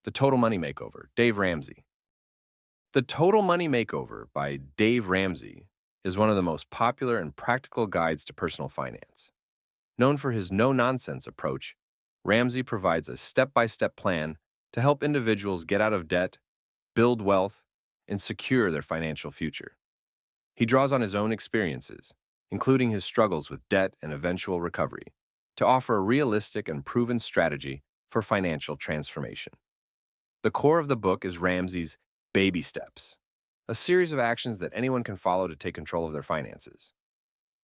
The Total Money Makeover, Dave Ramsey. The Total Money Makeover by Dave Ramsey is one of the most popular and practical guides to personal finance. Known for his no-nonsense approach, Ramsey provides a step-by-step plan to help individuals get out of debt, build wealth, and secure their financial future. He draws on his own experiences, including his struggles with debt and eventual recovery, to offer a realistic and proven strategy for financial transformation. The core of the book is Ramsey's baby steps, a series of actions that anyone can follow to take control of their finances.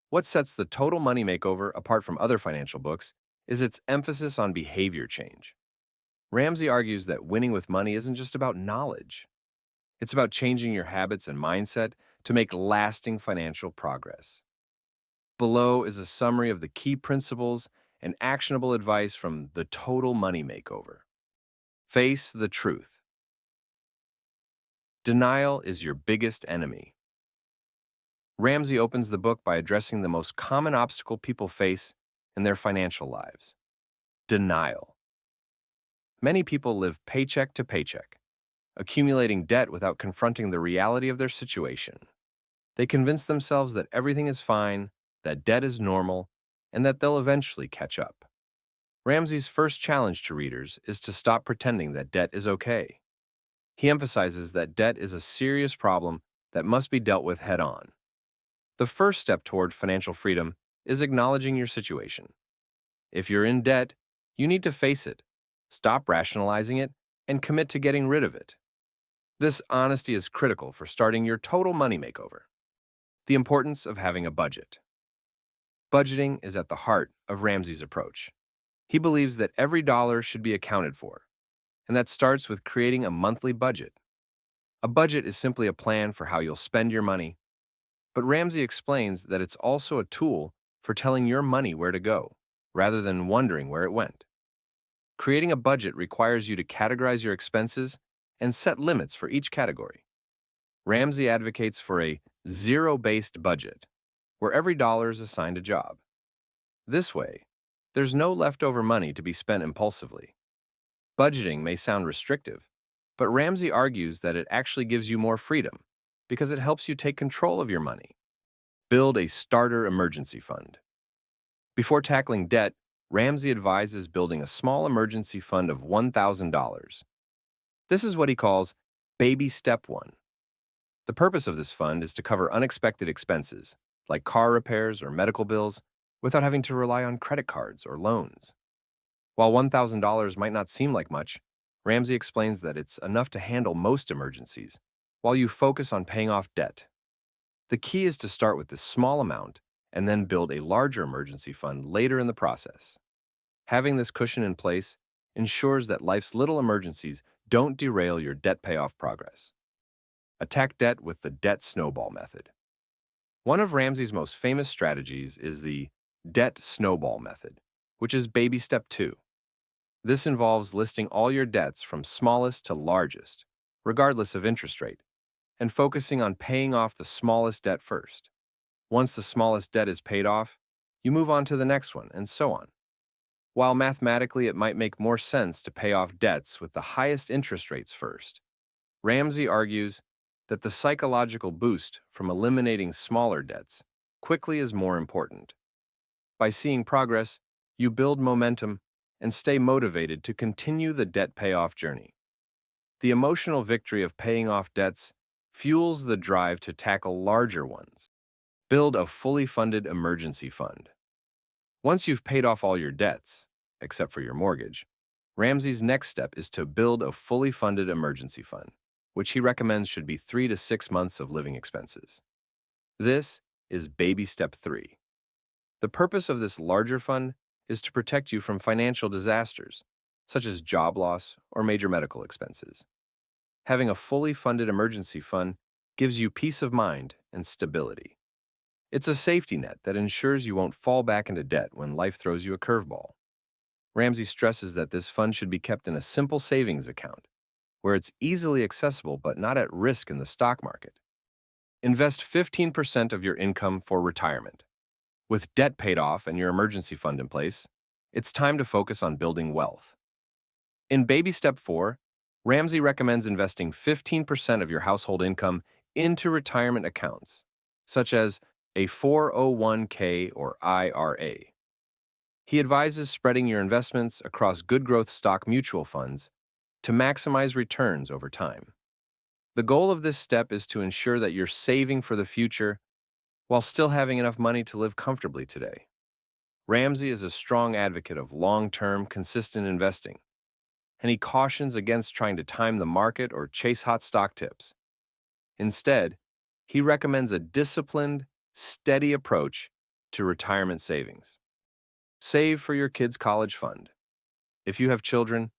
What sets the Total Money Makeover apart from other financial books is its emphasis on behavior change. Ramsey argues that winning with money isn't just about knowledge. It's about changing your habits and mindset to make lasting financial progress. Below is a summary of the key principles and actionable advice from the Total Money Makeover. Face the truth. Denial is your biggest enemy. Ramsey opens the book by addressing the most common obstacle people face in their financial lives: denial. Many people live paycheck to paycheck, accumulating debt without confronting the reality of their situation. They convince themselves that everything is fine, that debt is normal, and that they'll eventually catch up. Ramsey's first challenge to readers is to stop pretending that debt is okay. He emphasizes that debt is a serious problem that must be dealt with head-on. The first step toward financial freedom is acknowledging your situation. If you're in debt, you need to face it, stop rationalizing it, and commit to getting rid of it. This honesty is critical for starting your total money makeover. The importance of having a budget. Budgeting is at the heart of Ramsey's approach. He believes that every dollar should be accounted for, and that starts with creating a monthly budget. A budget is simply a plan for how you'll spend your money, but Ramsey explains that it's also a tool for telling your money where to go, rather than wondering where it went. Creating a budget requires you to categorize your expenses and set limits for each category. Ramsey advocates for a zero-based budget, where every dollar is assigned a job. This way, there's no leftover money to be spent impulsively. Budgeting may sound restrictive, but Ramsey argues that it actually gives you more freedom because it helps you take control of your money. Build a starter emergency fund. Before tackling debt, Ramsey advises building a small emergency fund of $1,000. This is what he calls Baby Step 1. The purpose of this fund is to cover unexpected expenses, like car repairs or medical bills, without having to rely on credit cards or loans. While $1,000 might not seem like much, Ramsey explains that it's enough to handle most emergencies, while you focus on paying off debt. The key is to start with this small amount and then build a larger emergency fund later in the process. Having this cushion in place ensures that life's little emergencies don't derail your debt payoff progress. Attack debt with the debt snowball method. One of Ramsey's most famous strategies is the debt snowball method, which is baby step 2. This involves listing all your debts from smallest to largest, regardless of interest rate, and focusing on paying off the smallest debt first. Once the smallest debt is paid off, you move on to the next one, and so on. While mathematically it might make more sense to pay off debts with the highest interest rates first, Ramsey argues that the psychological boost from eliminating smaller debts quickly is more important. By seeing progress, you build momentum and stay motivated to continue the debt payoff journey. The emotional victory of paying off debts fuels the drive to tackle larger ones. Build a fully funded emergency fund. Once you've paid off all your debts, except for your mortgage, Ramsey's next step is to build a fully funded emergency fund, which he recommends should be 3 to 6 months of living expenses. This is baby step 3. The purpose of this larger fund is to protect you from financial disasters, such as job loss or major medical expenses. Having a fully funded emergency fund gives you peace of mind and stability. It's a safety net that ensures you won't fall back into debt when life throws you a curveball. Ramsey stresses that this fund should be kept in a simple savings account, where it's easily accessible but not at risk in the stock market. Invest 15% of your income for retirement. With debt paid off and your emergency fund in place, it's time to focus on building wealth. In baby step 4, Ramsey recommends investing 15% of your household income into retirement accounts, such as a 401k or IRA. He advises spreading your investments across good growth stock mutual funds to maximize returns over time. The goal of this step is to ensure that you're saving for the future while still having enough money to live comfortably today. Ramsey is a strong advocate of long-term, consistent investing, and he cautions against trying to time the market or chase hot stock tips. Instead, he recommends a disciplined, steady approach to retirement savings. Save for your kids' college fund. If you have children,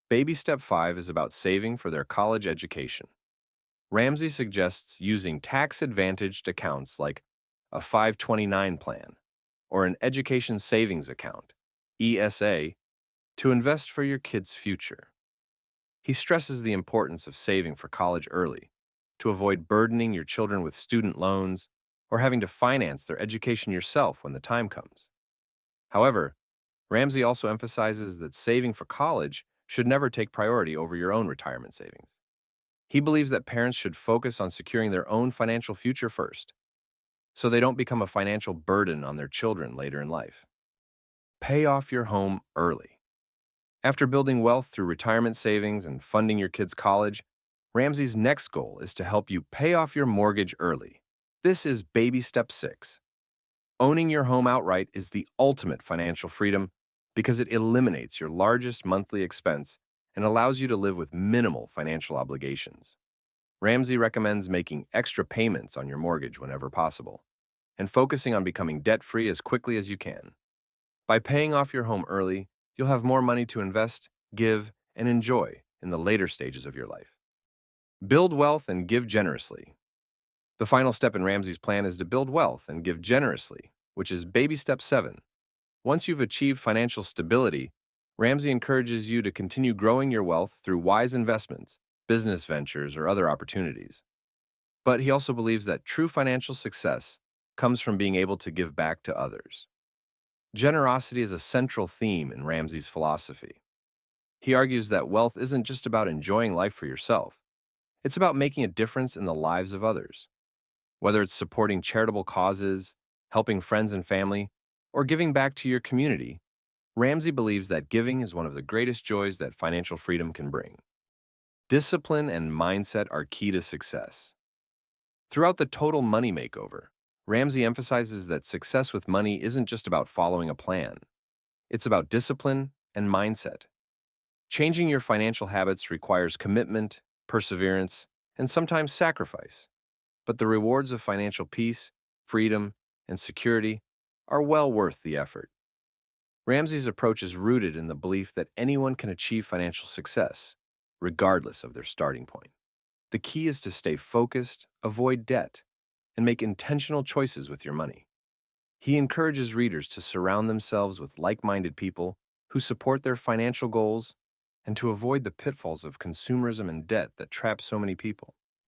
baby step 5 is about saving for their college education. Ramsey suggests using tax-advantaged accounts like a 529 plan or an education savings account, ESA, to invest for your kids' future. He stresses the importance of saving for college early to avoid burdening your children with student loans or having to finance their education yourself when the time comes. However, Ramsey also emphasizes that saving for college should never take priority over your own retirement savings. He believes that parents should focus on securing their own financial future first, so they don't become a financial burden on their children later in life. Pay off your home early. After building wealth through retirement savings and funding your kids' college, Ramsey's next goal is to help you pay off your mortgage early. This is baby step 6. Owning your home outright is the ultimate financial freedom because it eliminates your largest monthly expense and allows you to live with minimal financial obligations. Ramsey recommends making extra payments on your mortgage whenever possible and focusing on becoming debt-free as quickly as you can. By paying off your home early, you'll have more money to invest, give, and enjoy in the later stages of your life. Build wealth and give generously. The final step in Ramsey's plan is to build wealth and give generously, which is baby step 7. Once you've achieved financial stability, Ramsey encourages you to continue growing your wealth through wise investments, business ventures, or other opportunities. But he also believes that true financial success comes from being able to give back to others. Generosity is a central theme in Ramsey's philosophy. He argues that wealth isn't just about enjoying life for yourself. It's about making a difference in the lives of others. Whether it's supporting charitable causes, helping friends and family, or giving back to your community, Ramsey believes that giving is one of the greatest joys that financial freedom can bring. Discipline and mindset are key to success. Throughout the Total Money Makeover, Ramsey emphasizes that success with money isn't just about following a plan. It's about discipline and mindset. Changing your financial habits requires commitment, perseverance, and sometimes sacrifice. But the rewards of financial peace, freedom, and security are well worth the effort. Ramsey's approach is rooted in the belief that anyone can achieve financial success, regardless of their starting point. The key is to stay focused, avoid debt, and make intentional choices with your money. He encourages readers to surround themselves with like-minded people who support their financial goals and to avoid the pitfalls of consumerism and debt that trap so many people.